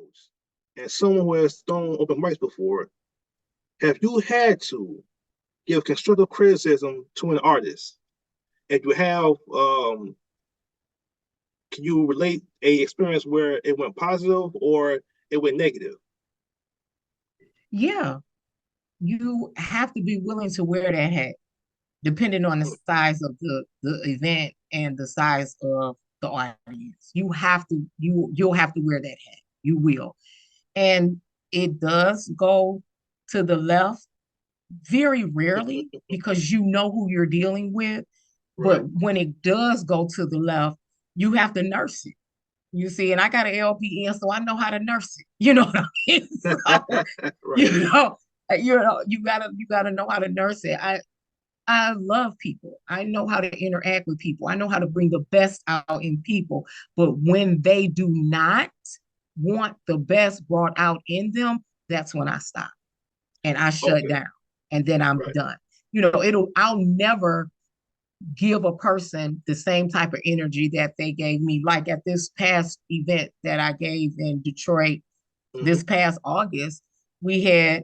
approach, and someone who has thrown open mics before, have you had to give constructive criticism to an artist? If you have, can you relate a experience where it went positive or it went negative? Yeah, you have to be willing to wear that hat, depending on the size of the event and the size of the audience. You'll have to wear that hat. You will. And it does go to the left very rarely because you know who you're dealing with. But Right. when it does go to the left, you have to nurse it. You see, and I got an LPN, so I know how to nurse it. You know what I mean? So, Right. you know, you gotta know how to nurse it. I love people. I know how to interact with people. I know how to bring the best out in people. But when they do not want the best brought out in them, that's when I stop and I shut Okay. down and then I'm Right. done. I'll never give a person the same type of energy that they gave me. Like at this past event that I gave in Detroit Hmm. this past August, we had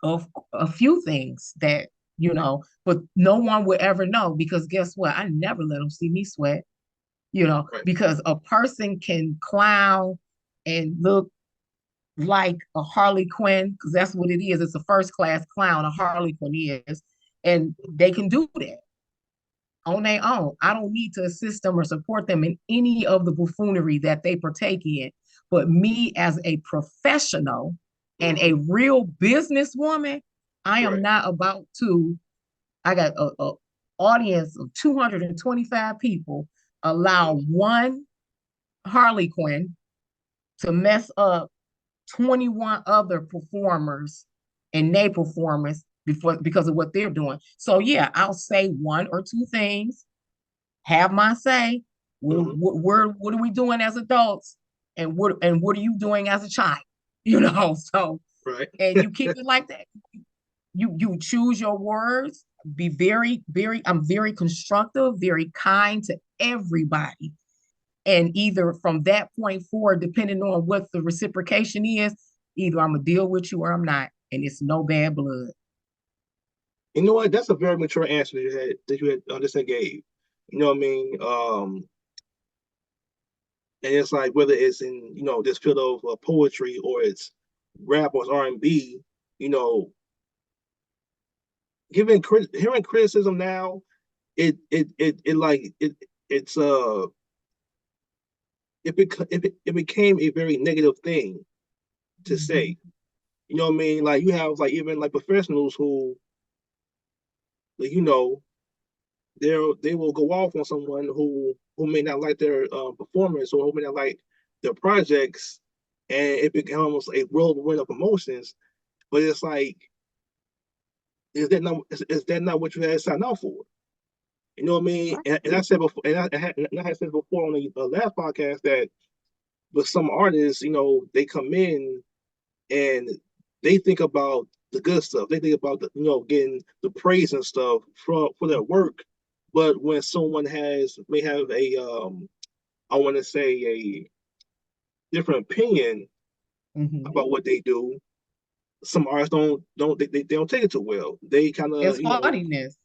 a, a few things that, but no one would ever know because guess what? I never let them see me sweat, Right. because a person can clown and look like a Harley Quinn, because that's what it is. It's a first class clown, a Harley Quinn is, and they can do that on their own. I don't need to assist them or support them in any of the buffoonery that they partake in. But me as a professional and Hmm. a real businesswoman, I am Right. not about to, I got a audience of 225 people, allow Hmm. one Harley Quinn to mess up 21 other performers and their performance because of what they're doing. So yeah, I'll say one or two things, have my say. Hmm. What are we doing as adults, and what are you doing as a child? So Right. and you keep it like that. You choose your words. Be very, very. I'm very constructive, very kind to everybody, and either from that point forward, depending on what the reciprocation is, either I'm gonna deal with you or I'm not, and it's no bad blood. You know what? That's a very mature answer that you had just gave. You know what I mean? And it's like whether it's in this field of poetry or it's rap or R&B, you know, hearing criticism now, it like it's it became a very negative thing to Mhm. say. You know what I mean? Like you have like even like professionals who, like, they will go off on someone who may not like their performance or who may not like their projects, and it becomes a whirlwind of emotions. But it's like, is that not what you had signed out for? You know what I mean? And I said before, and I had said before on the last podcast that with some artists, they come in and they think about the good stuff. They think about getting the praise and stuff for their work. But when someone may have a I want to say a different opinion Mhm. about what they do, some artists they don't take it too well. They kind of It's haughtiness.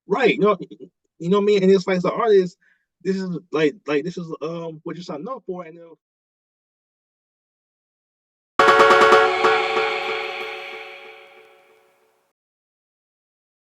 right, you know what I mean. And it's like the artist, this is like this is what you're signing up for, and